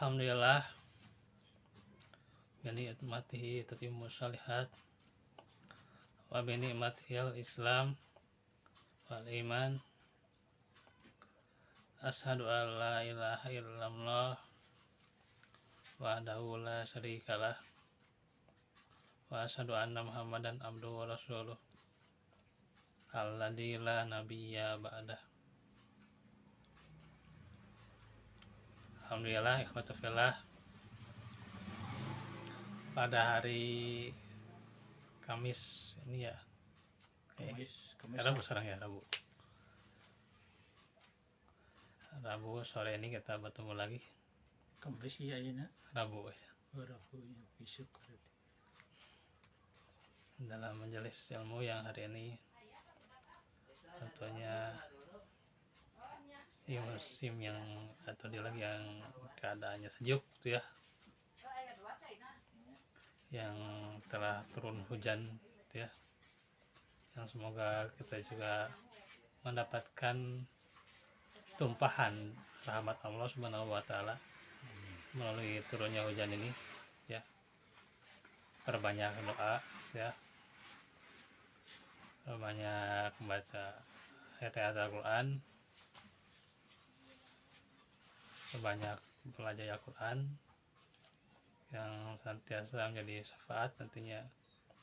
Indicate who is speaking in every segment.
Speaker 1: Alhamdulillah bi ni'matihi tatimmu shalihat wa bi ni'matihil Islam wal iman. Asyhadu an la ilaha illallah wahdahu la syarikalah wa asyhadu anna Muhammadan abduhu wa rasuluh alladzi la nabiyya ba'dah. Alhamdulillah ikhwatu fillah, pada hari Kamis ini ya, Rabu sekarang ya, Rabu sore ini kita bertemu lagi.
Speaker 2: Kamis ya ini
Speaker 1: Rabu
Speaker 2: ya besok berarti.
Speaker 1: Dalam majelis ilmu yang hari ini tentunya di musim yang atau di lagi yang keadaannya sejuk gitu ya, yang telah turun hujan gitu ya, yang semoga kita juga mendapatkan tumpahan rahmat Allah Subhanahu wa taala melalui turunnya hujan ini ya. Perbanyak doa ya, perbanyak membaca ayat-ayat Al-Quran, perbanyak belajar Al-Quran yang senantiasa menjadi syafaat nantinya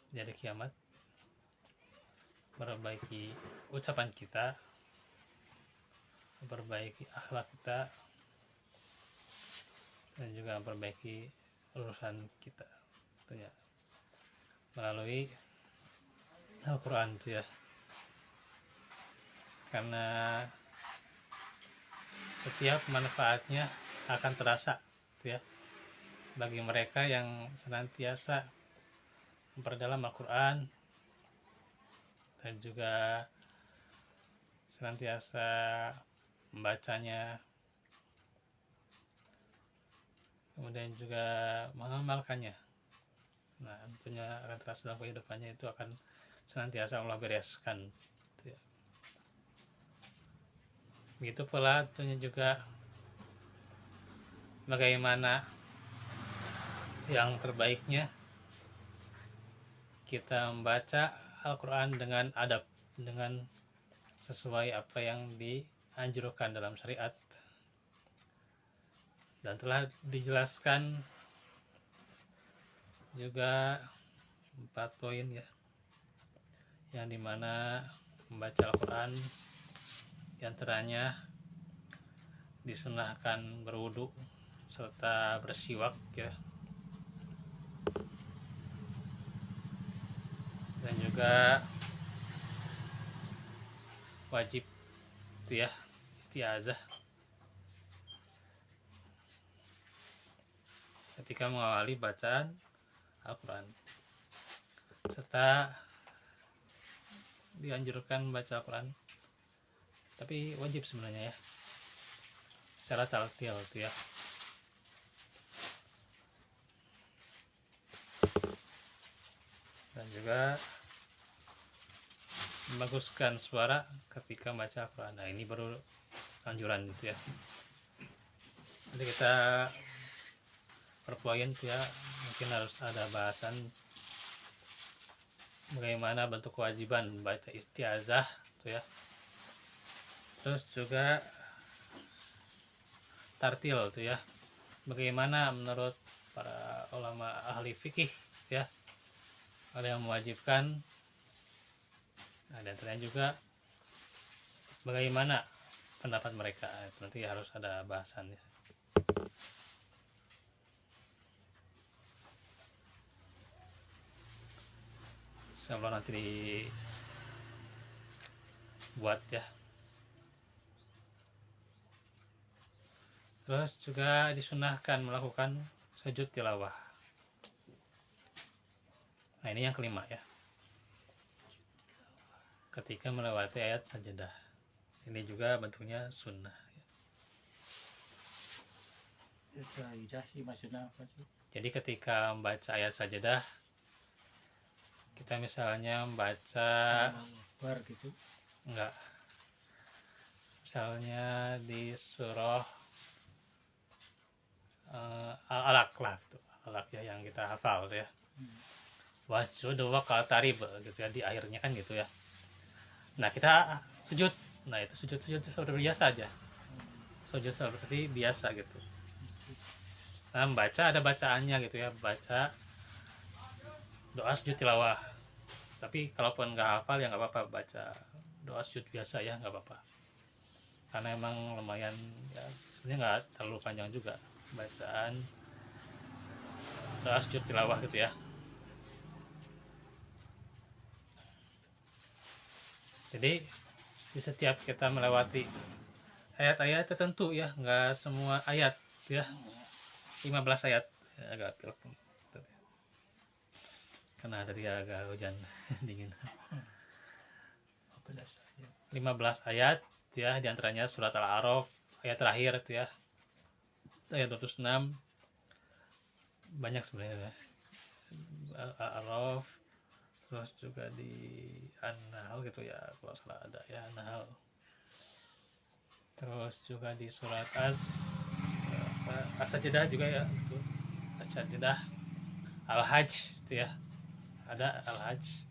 Speaker 1: di hari kiamat, memperbaiki ucapan kita, memperbaiki akhlak kita, dan juga memperbaiki urusan kita tentunya melalui Al-Quran itu ya. Karena setiap manfaatnya akan terasa gitu ya bagi mereka yang senantiasa memperdalam Al-Quran dan juga senantiasa membacanya, kemudian juga mengamalkannya. Nah, tentunya akan terasa dalam kehidupannya, itu akan senantiasa Allah bereskan gitu ya. Begitu pula tentunya juga bagaimana yang terbaiknya kita membaca Al-Quran dengan adab, dengan sesuai apa yang dianjurkan dalam syariat, dan telah dijelaskan juga 4 poin ya, yang dimana membaca Al-Quran diantaranya disunahkan berwudu serta bersiwak ya, dan juga wajib itu ya istiazah ketika mengawali bacaan Al-Quran, serta dianjurkan membaca Al-Quran, tapi wajib sebenarnya ya, secara talqil itu ya. Dan juga membaguskan suara ketika membaca Al-Quran. Nah, ini baru anjuran gitu ya. Jadi kita perpoin ya, mungkin harus ada bahasan bagaimana bentuk kewajiban membaca istiazah gitu ya. Terus juga tartil itu ya, bagaimana menurut para ulama ahli fikih ya, ada yang mewajibkan, ada yang juga bagaimana pendapat mereka, nanti harus ada bahasannya. Insyaallah nanti dibuat ya. Terus juga disunahkan melakukan sujud tilawah. Nah, ini yang kelima ya, ketika melewati ayat sajadah. Ini juga bentuknya sunnah ya.
Speaker 2: Sajadah sih maksudnya apa sih?
Speaker 1: Jadi ketika membaca ayat sajadah, kita misalnya membaca
Speaker 2: bar gitu,
Speaker 1: enggak, misalnya di surah ya.
Speaker 2: Hmm.
Speaker 1: Wasjudu waqtarib gitu ya, di akhirnya kan gitu ya. Nah, kita sujud. Nah, itu sujud-sujud seperti biasa aja. Sujud seperti biasa gitu. Nah, baca ada bacaannya gitu ya, baca doa sujud tilawah. Tapi kalaupun nggak hafal ya nggak apa-apa, baca doa sujud biasa ya nggak apa-apa. Karena emang lumayan ya, sebenarnya nggak terlalu panjang juga bacaan doa sujud tilawah gitu ya. Jadi di setiap kita melewati ayat-ayat tertentu ya, nggak semua ayat ya, 15 ayat ya, agak pilek karena tadi agak hujan dingin.
Speaker 2: 15 ayat.
Speaker 1: 15 ayat ya, diantaranya surat Al-A'raf ayat terakhir itu ya, ayat 26. Banyak sebenarnya ya. Al-A'raf, terus juga di An-Nahl gitu ya, kalau salah ada ya An-Nahl. Terus juga di surat As-Sajdah juga ya, itu As-Sajdah. Al-Hajj itu ya, ada Al-Hajj.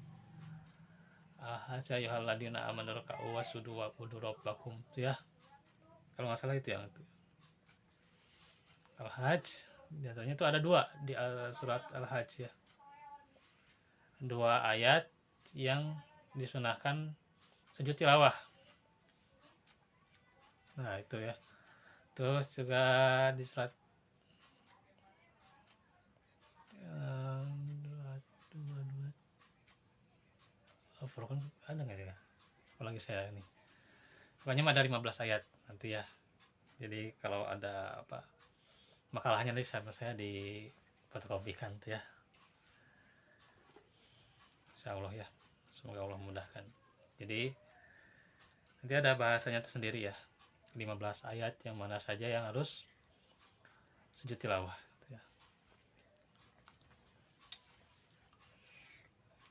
Speaker 1: Al-Hajj ayyuhalladzina amanu ruk'u wasjudu wa'budu rabbakum itu ya. Kalau nggak salah itu yang itu. Al-Hajj, jatuhnya itu ada dua di surat Al-Hajj ya. Dua ayat yang disunahkan sujud tilawah. Nah, itu ya. Terus juga di surat Furqan ada nggak ya? Apalagi saya ini. Pokoknya ada 15 ayat nanti ya. Jadi kalau ada apa makalahnya nanti sama saya di fotokopikan tuh ya. Insya Allah ya. Semoga Allah memudahkan. Jadi nanti ada bahasanya tersendiri ya. 15 ayat yang mana saja yang harus sujud tilawah gitu ya.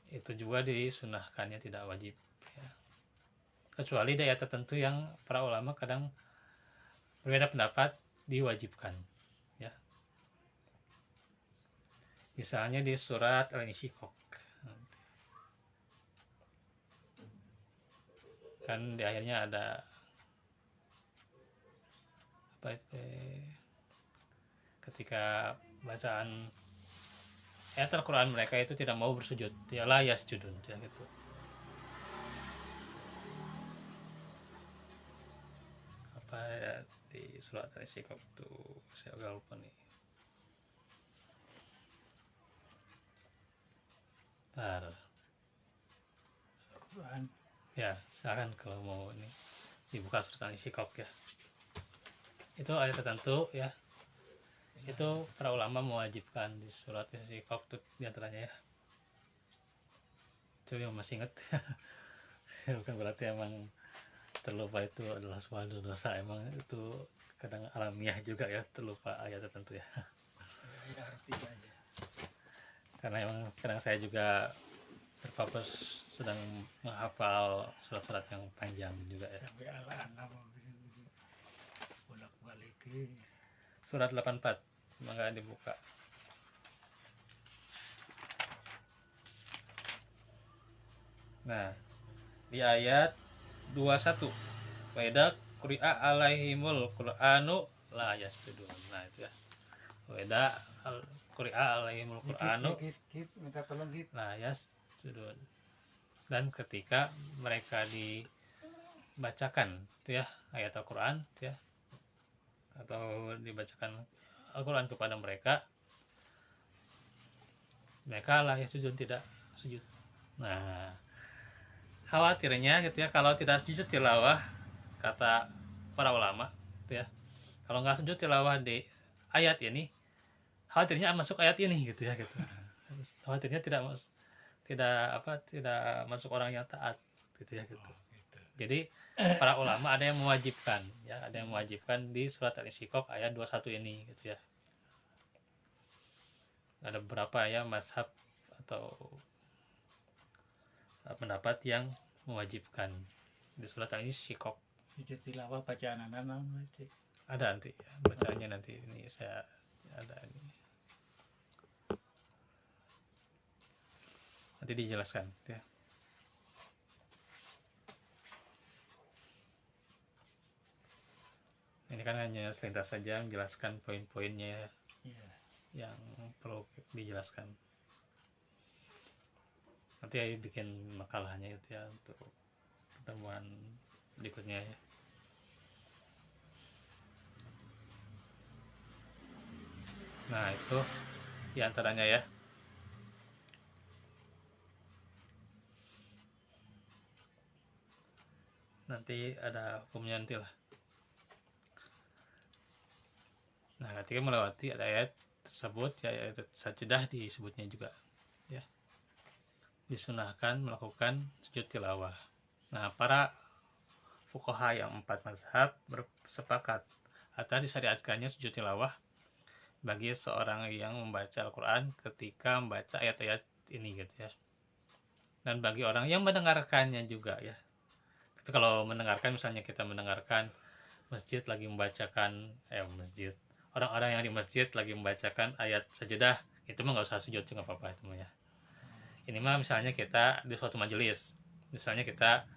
Speaker 1: Itu juga disunahkannya, tidak wajib ya. Kecuali di ayat tertentu yang para ulama kadang berbeda pendapat, diwajibkan ya. Misalnya di surat Al-Insyiqaq kan di akhirnya ada apa itu, ketika bacaan ayat Al-Quran mereka itu tidak mau bersujud, ya la yasjudun ya gitu. Apa ya di surat Al-Insyiqaq itu saya agak lupa nih. Bentar.
Speaker 2: Al-Quran.
Speaker 1: Ya, silakan kalau mau ini dibuka surat Al-Insyiqaq ya. Itu ayat tertentu ya. Itu para ulama mewajibkan di surat Al-Insyiqaq itu diantaranya ya. Itu yang masih ingat. Bukan berarti emang terlupa itu adalah suatu dosa, emang itu kadang alamiah juga ya, terlupa ayat tertentu ya.
Speaker 2: Ya, artinya ya.
Speaker 1: Karena emang kadang saya juga terfokus sedang menghafal surat-surat yang panjang juga ya.
Speaker 2: Sampai Al-An'am bolak-balik.
Speaker 1: Surat 84, mangga dibuka. Nah, di ayat 21, wa idza quri'a alaihimul qur'anu la yasjudun. Nah, itu ya. Wa idza quri'a alaihimul qur'anu
Speaker 2: Minta tolong gitu.
Speaker 1: la yasjudun. Dan ketika mereka dibacakan itu ya ayat Al-Qur'an itu ya, atau dibacakan Al-Quran kepada mereka lah sujud, tidak sujud. Nah, khawatirnya gitu ya, kalau tidak sujud tilawah, kata para ulama gitu ya, kalau nggak sujud tilawah di ayat ini, khawatirnya masuk ayat ini gitu ya gitu. Khawatirnya tidak masuk orang yang taat gitu ya gitu.
Speaker 2: Gitu.
Speaker 1: Jadi para ulama ada yang mewajibkan ya, ada yang mewajibkan di surat Al-Insyiqaq ayat 21 ini gitu ya. Ada beberapa ya mazhab atau pendapat yang mewajibkan di surat Al-Insyiqaq.
Speaker 2: Sujud tilawah bacaan anak-anak baca.
Speaker 1: Ada nanti ya, bacaannya nanti ini saya ada ini. nanti dijelaskan ya. Ini kan hanya selintas saja menjelaskan poin-poinnya
Speaker 2: Iya.
Speaker 1: yang perlu dijelaskan. Nanti bikin makalahnya itu ya untuk pertemuan berikutnya ya. Nah itu diantaranya ya. Nanti ada hukumnya nanti lah. Nah ketika melewati ayat tersebut ya, ayat sajadah disebutnya juga ya, disunahkan melakukan sujud tilawah. Nah para fuqaha yang 4 mazhab bersepakat atas disyariatkannya sujud tilawah bagi seorang yang membaca Al-Quran ketika membaca ayat-ayat ini gitu ya, dan bagi orang yang mendengarkannya juga ya. Tapi kalau mendengarkan, misalnya kita mendengarkan masjid lagi membacakan masjid, orang-orang yang di masjid lagi membacakan ayat sajadah, itu mah nggak usah sujud, nggak apa-apa itu mah ya. Ini mah misalnya kita di suatu majelis, misalnya kita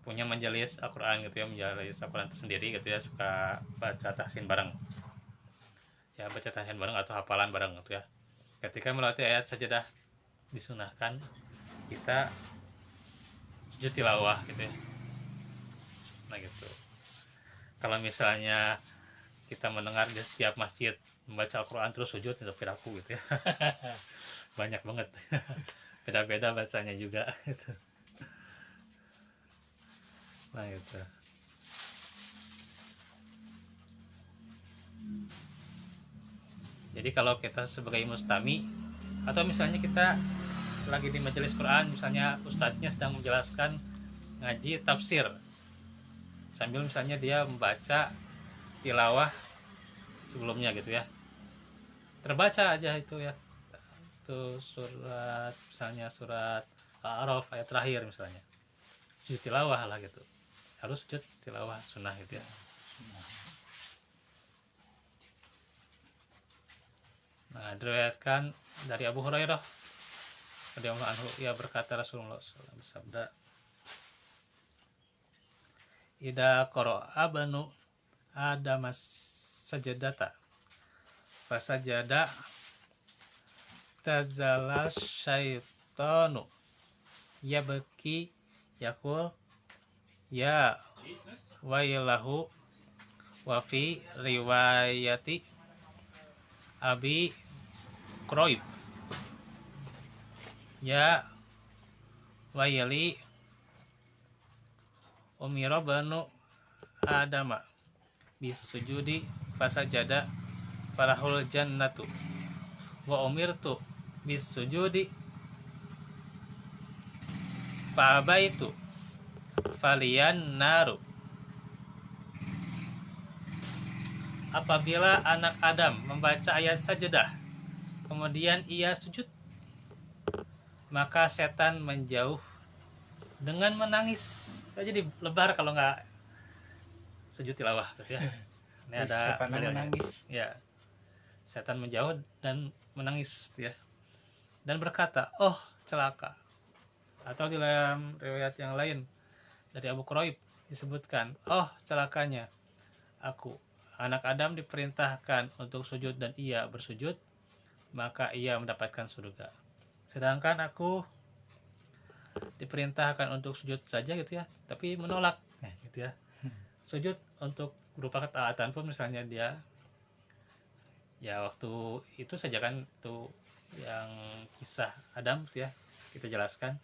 Speaker 1: punya majelis Al-Quran gitu ya, majelis Al-Quran tersendiri gitu ya, suka baca tahsin bareng ya, baca tahsin bareng atau hafalan bareng gitu ya. Ketika melewati ayat sajadah disunahkan kita sujud tilawah gitu ya. Nah gitu. Kalau misalnya kita mendengar di setiap masjid membaca Al-Quran terus sujud, itu piraku gitu ya. Banyak banget. Beda-beda bacanya juga gitu. Nah gitu. Jadi kalau kita sebagai mustami, atau misalnya kita lagi di majelis Quran, misalnya ustadznya sedang menjelaskan ngaji tafsir, sambil misalnya dia membaca tilawah sebelumnya gitu ya, terbaca aja itu ya, itu surat, misalnya surat Al-A'raf ayat terakhir misalnya, sujud tilawah lah gitu, harus sujud tilawah sunnah gitu ya. Nah diriwayatkan dari Abu Hurairah radhiyallahu anhu, ia berkata Rasulullah SAW bersabda, "Idza qara'a banu Adam sajadata fasajada tazala syaitanu yabki yaqul ya wailahu wa fi riwayati Abi Quraib ya waili umira banu Adama bisujudi fasajada falahul jannatu wa umirtu bisujudi fa'abaitu faliyan naru." Apabila anak Adam membaca ayat sajadah kemudian ia sujud, maka setan menjauh dengan menangis. Jadi lebar kalau nggak sujud tilawah gitu ya. Ini ada
Speaker 2: setan menangis.
Speaker 1: Ya, setan menjauh dan menangis ya, dan berkata, "Oh celaka." Atau di dalam riwayat yang lain dari Abu Quraib disebutkan, "Oh celakanya aku, anak Adam diperintahkan untuk sujud dan ia bersujud, maka ia mendapatkan surga. Sedangkan aku diperintahkan untuk sujud saja gitu ya, tapi menolak." Gitu ya. Sujud untuk berupa ketaatan pun, misalnya dia ya waktu itu saja kan, itu yang kisah Adam gitu ya, kita jelaskan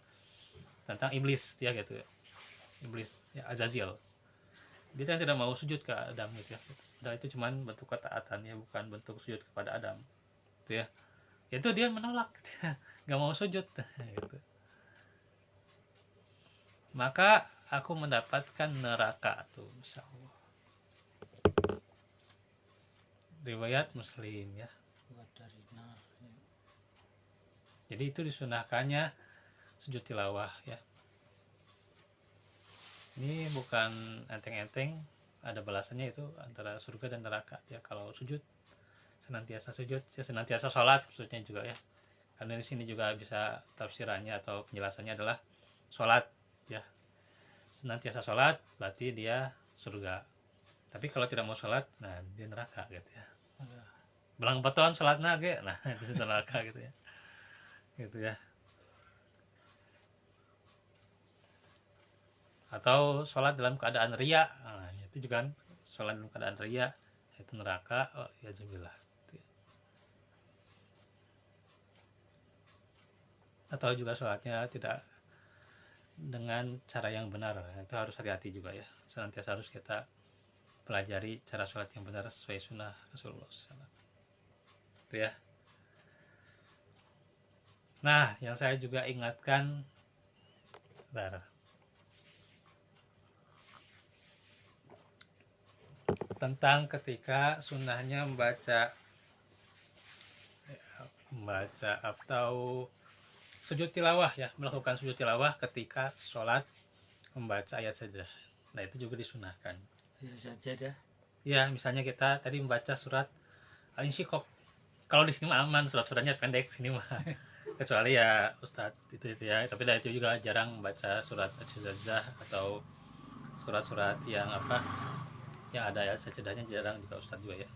Speaker 1: tentang iblis ya gitu ya. Iblis ya, Azazil. Dia kan tidak mau sujud ke Adam gitu ya. Dan itu cuman bentuk ketaatan ya, bukan bentuk sujud kepada Adam. Gitu ya. Itu dia menolak gitu ya. Gak mau sujud gitu. Maka aku mendapatkan neraka tuh, insyaallah. Riwayat Muslim ya.
Speaker 2: Dari nar, ya.
Speaker 1: Jadi itu disunahkannya sujud tilawah ya. Ini bukan enteng-enteng, ada balasannya itu antara surga dan neraka ya. Kalau sujud senantiasa sujud ya, senantiasa sholat maksudnya juga ya. Karena di sini juga bisa tafsirannya atau penjelasannya adalah sholat ya, senantiasa sholat berarti dia surga. Tapi kalau tidak mau sholat, nah dia neraka gitu ya. Belang beton sholat nage, nah itu neraka gitu ya. Gitu ya. Atau sholat dalam keadaan ria, nah, itu juga kan sholat dalam keadaan ria itu neraka. Oh ya jubillah. Atau juga sholatnya tidak dengan cara yang benar, itu harus hati-hati juga ya. Senantiasa harus kita pelajari cara sholat yang benar sesuai sunnah Rasulullah SAW. Itu ya. Nah, yang saya juga ingatkan, tentang ketika sunnahnya membaca atau sujud tilawah ya, melakukan sujud tilawah ketika sholat membaca ayat sajadah. Nah itu juga disunahkan.
Speaker 2: Sajadah.
Speaker 1: Ya misalnya kita tadi membaca surat Al-Insyiqaq. Kalau di sini mah aman, surat-suratnya pendek sini mah. Kecuali ya Ustadz itu ya. Tapi itu juga jarang membaca surat sajadah atau surat-surat yang yang ada ayat sajadahnya, jarang juga Ustadz juga ya.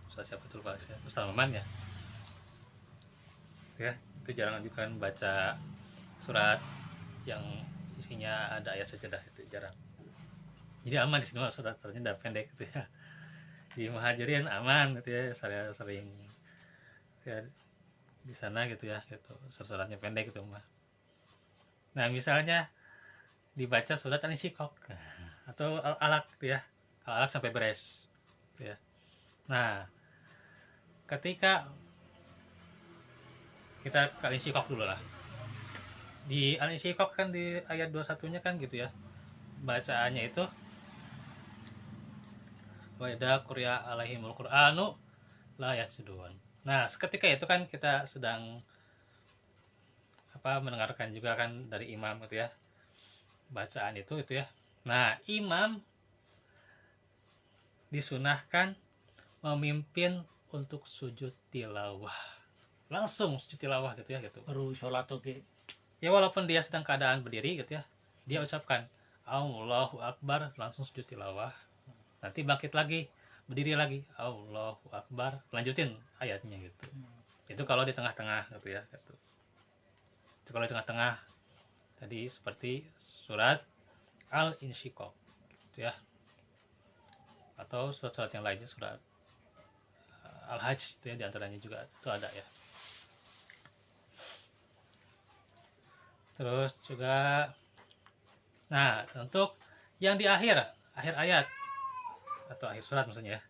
Speaker 1: Ustadz siapa tuh Pak? Ustadz Maman ya. Ya, itu jarang juga baca surat yang isinya ada ayat sajadah, itu jarang. Jadi aman di sini mah surat-suratnya udah pendek gitu ya. Di Muhajirin aman gitu ya, saya sering ya di sana gitu ya, gitu surat-suratnya pendek gitu mah. Nah misalnya dibaca surat Al-Insyiqaq atau Al-Alaq gitu ya, Al-Alaq sampai beres gitu ya. Nah ketika kita ke Al-Insyiqaq dulu lah. Di Al-Insyiqaq kan di ayat 21-nya kan gitu ya. Bacaannya itu wa idza quri'a alaihimul qur'anu la yasjudun. Nah, seketika itu kan kita sedang mendengarkan juga kan dari imam gitu ya. Bacaan itu ya. Nah, imam disunahkan memimpin untuk sujud tilawah. Langsung sujud tilawah gitu ya gitu.
Speaker 2: Baru sholat oke.
Speaker 1: Ya walaupun dia sedang keadaan berdiri gitu ya, dia ucapkan Allahu Akbar, langsung sujud tilawah. Nanti bangkit lagi, berdiri lagi, Allahu Akbar, lanjutin ayatnya gitu. Itu kalau di tengah-tengah gitu ya gitu. Itu kalau di tengah-tengah tadi seperti surat Al-Insyiqaq gitu ya. Atau surat-surat yang lainnya, surat Al-Hajj itu ya, diantaranya juga itu ada ya. Terus juga nah untuk yang di akhir ayat atau akhir surat maksudnya ya,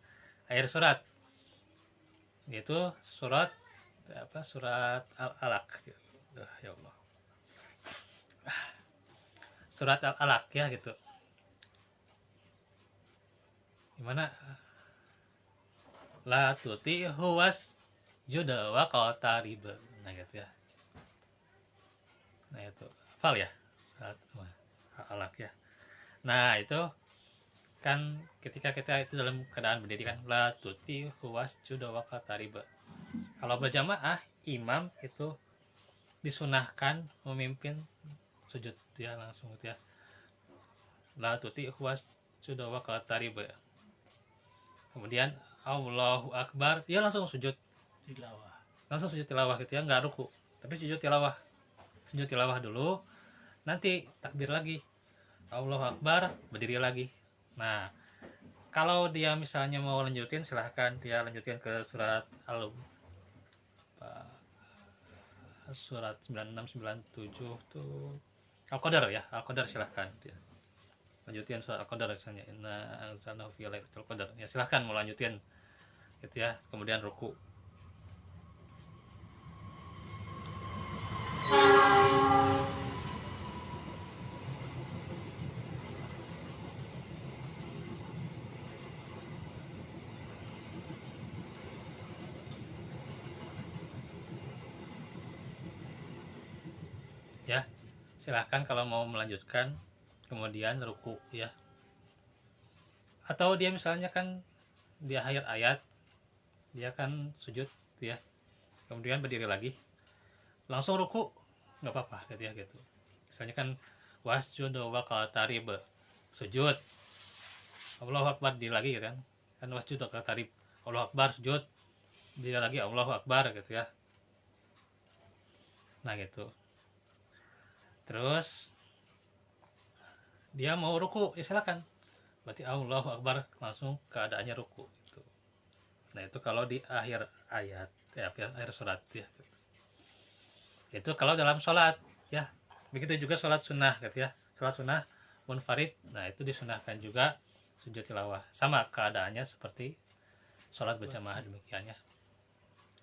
Speaker 1: akhir surat yaitu surat surat Al-Alaq ya Allah, surat Al-Alaq ya gitu. Gimana la tuti huwas juda wa qatarib, nah gitu ya. Nah itu hafal ya saat Al-Alaq ya. Nah itu kan ketika kita itu dalam keadaan berdiri kan la tuti huwas juda wa qatarib. Kalau berjamaah imam itu disunahkan memimpin sujud ya langsung gitu ya. La tuti huwas juda wa qatarib. Kemudian Allahu Akbar, dia langsung sujud
Speaker 2: Tilawah.
Speaker 1: Langsung sujud tilawah gitu ya, nggak ruku, tapi sujud tilawah. Sujud tilawah dulu, nanti takbir lagi, Allahu Akbar, berdiri lagi. Nah, kalau dia misalnya mau lanjutin, silahkan dia lanjutin ke surat surat 96 97 tuh Al-Qadar ya, Al-Qadar silahkan dia. Lanjutin surat Al-Qadar misalnya inna anzalnahu fi lailatul qadar. Ya silahkan mau lanjutin gitu ya, kemudian ruku. Ya silahkan kalau mau melanjutkan kemudian ruku ya, atau dia misalnya kan di akhir ayat dia kan sujud ya, kemudian berdiri lagi, langsung ruku nggak apa-apa gitu ya gitu. Misalnya kan wasjudu waqtarib, sujud Allahu Akbar di lagi gitu kan wasjud waqtarib, Allahu Akbar sujud di lagi Allahu Akbar gitu ya. Nah gitu. Terus dia mau ruku ya silakan, berarti Allahu Akbar langsung keadaannya ruku gitu. Nah itu kalau di akhir ayat ya, akhir sholat ya gitu. Itu kalau dalam sholat ya. Begitu juga sholat sunnah gitu ya, sholat sunnah munfarid, nah itu disunahkan juga sujud tilawah, sama keadaannya seperti sholat berjamaah demikiannya.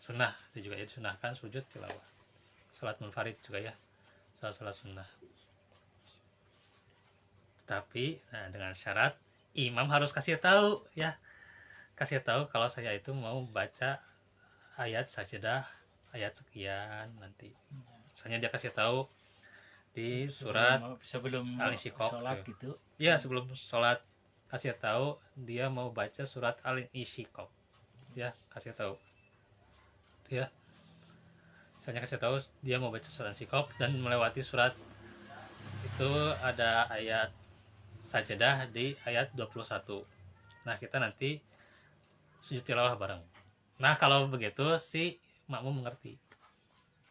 Speaker 1: Sunnah itu juga ya disunahkan sujud tilawah, sholat munfarid juga ya, sholat sunnah. Tapi nah dengan syarat imam harus kasih tahu ya, kasih tahu kalau saya itu mau baca ayat sajadah ayat sekian nanti. Misalnya dia kasih tahu di surat
Speaker 2: sebelum
Speaker 1: Al-Insyiqaq
Speaker 2: sholat gitu.
Speaker 1: Ya sebelum sholat kasih tahu dia mau baca surat Al-Insyiqaq ya, kasih tahu ya. Misalnya kasih tahu dia mau baca surat Al-Insyiqaq dan melewati surat itu ada ayat sajadah di ayat 21. Nah kita nanti sujud tilawah bareng. Nah kalau begitu si makmum mengerti.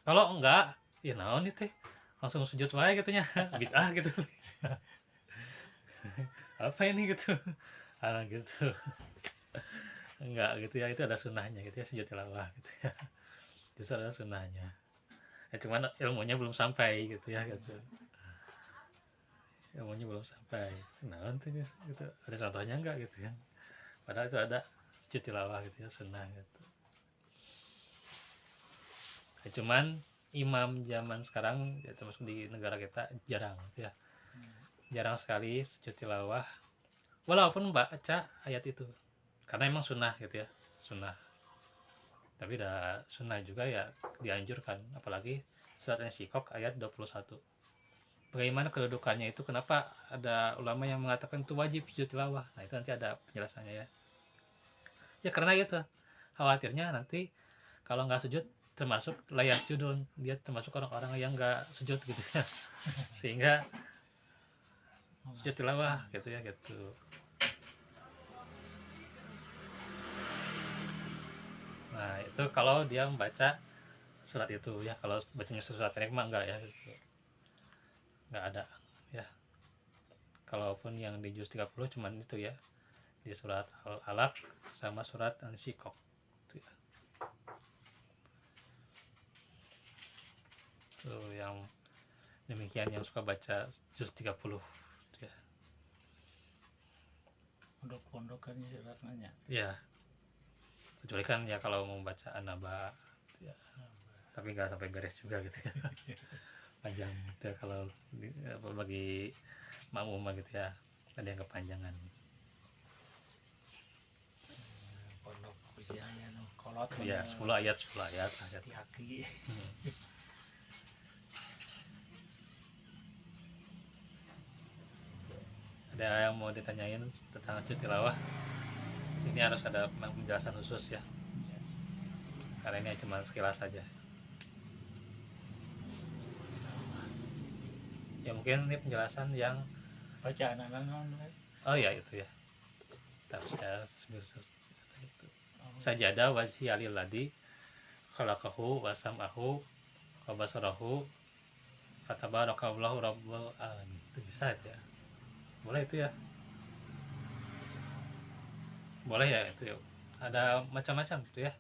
Speaker 1: Kalau enggak ya naon itu langsung sujud wae gitunya bid'ah gitu. Apa ini gitu gitu enggak gitu ya, itu ada sunnahnya gitu ya, sujud tilawah gitu ya, itu ada sunnahnya ya, cuman ilmunya belum sampai gitu ya gitu, ilmunya belum sampai. Nah nanti gitu ada contohnya enggak gitu ya, padahal itu ada sujud tilawah gitu ya, sunnah gitu ya, cuman imam zaman sekarang ya, termasuk di negara kita jarang gitu ya, jarang sekali sujud tilawah walaupun baca ayat itu, karena emang sunnah gitu ya, sunnah. Tapi udah sunnah juga ya dianjurkan, apalagi surat Al-Insyiqaq ayat 21. Bagaimana kedudukannya itu, kenapa ada ulama yang mengatakan itu wajib sujud tilawah, nah itu nanti ada penjelasannya ya. Ya karena itu khawatirnya nanti kalau nggak sujud termasuk layas judun, dia termasuk orang-orang yang nggak sujud gitu ya, sehingga sujud tilawah gitu ya gitu. Nah itu kalau dia membaca surat itu ya, kalau bacanya surat pendek mah enggak ya gitu. Enggak ada ya, kalaupun yang di juz 30 cuman itu ya, di surat Al-Alaq sama surat Al-Insyiqaq itu ya. Tuh yang demikian yang suka baca juz 30 ya.
Speaker 2: Pondok-pondok kan syaratnya
Speaker 1: Ya kecuali kan ya kalau mau baca An-Naba ya, tapi nggak sampai beres juga gitu ya. Panjang gitu ya, kalau bagi makmum gitu ya ada yang kepanjangan.
Speaker 2: pondok usianya kolot
Speaker 1: Ya 10 ayat
Speaker 2: hati-hati.
Speaker 1: Ada yang mau ditanyain tentang sujud tilawah, ini harus ada penjelasan khusus ya, karena ini cuma sekilas saja ya, mungkin ini penjelasan yang
Speaker 2: Baca anak-anak
Speaker 1: oh ya itu ya, tapi ya itu sajadah wasiyalil ladzi khalaqahu wasam'ahu wa basarahu fatabarakallahu rabbul alamin, itu bisa itu ya, boleh itu ya, boleh ya itu ya. Ada macam-macam gitu ya,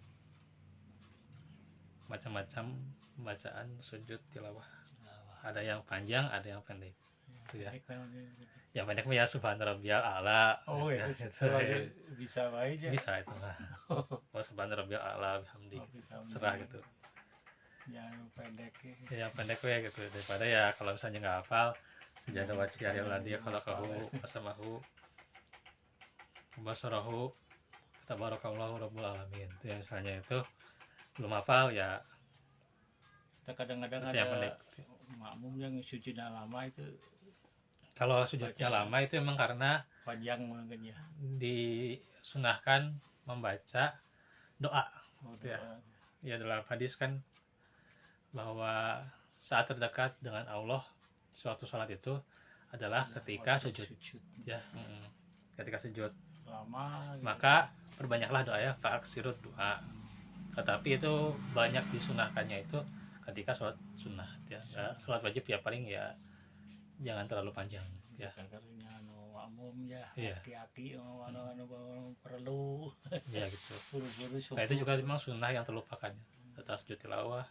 Speaker 1: macam-macam bacaan sujud tilawah, ada yang panjang ada yang pendek gitu ya. Yang pendek mah ya subhanarabbiyal a'la.
Speaker 2: Oh ya,
Speaker 1: gitu.
Speaker 2: bisa aja.
Speaker 1: Bisa itu mah. Oh subhanarabbiyal a'la bihamdi. Serah gitu.
Speaker 2: Yang pendek
Speaker 1: Ya, yang pendek ya gitu, daripada ya kalau misalnya nggak hafal sajadah wasiyalil ladzi khalaqahu wasamahu basarahu tabarakallahu rabbul alamin, itu ya, misalnya itu belum hafal ya
Speaker 2: kadang-kadang
Speaker 1: baca yang
Speaker 2: ada
Speaker 1: pendek.
Speaker 2: makmum yang sujudnya lama itu
Speaker 1: Kalau sujudnya lama itu emang karena
Speaker 2: panjang mungkin ya,
Speaker 1: disunahkan membaca doa
Speaker 2: oh,
Speaker 1: gitu ya. Ya dalam hadis kan bahwa saat terdekat dengan Allah suatu sholat itu adalah ketika
Speaker 2: waktu
Speaker 1: sujud ya. Ketika sujud
Speaker 2: lama gitu.
Speaker 1: maka perbanyaklah doa ya, fa'aksirut doa. Tetapi itu banyak disunahkannya itu ketika sholat sunnah ya. Sholat wajib ya paling ya jangan terlalu panjang ya.
Speaker 2: Karena anu makmum ya,
Speaker 1: Iya.
Speaker 2: hati-hati anu perlu
Speaker 1: Ya gitu.
Speaker 2: buru-buru
Speaker 1: Nah itu juga memang sunnah yang terlupakan ya. Tentang sujud tilawah,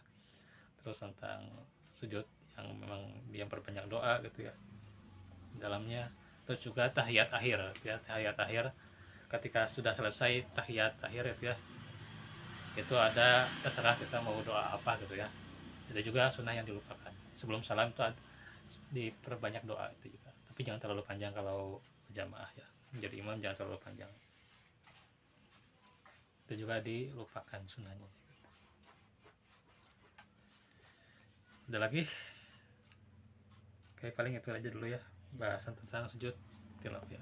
Speaker 1: terus tentang sujud yang memang dia perbanyak doa gitu ya dalamnya. Terus juga tahiyat akhir ya, tahiyat akhir ketika sudah selesai tahiyat akhir itu ada terserah kita mau doa apa gitu ya. Itu juga sunnah yang dilupakan. Sebelum salam itu diperbanyak doa itu juga, tapi jangan terlalu panjang kalau berjamaah ya, menjadi imam jangan terlalu panjang, itu juga dilupakan sunnahnya. Ada lagi? Oke, paling itu aja dulu ya bahasan tentang sujud tilawah ya.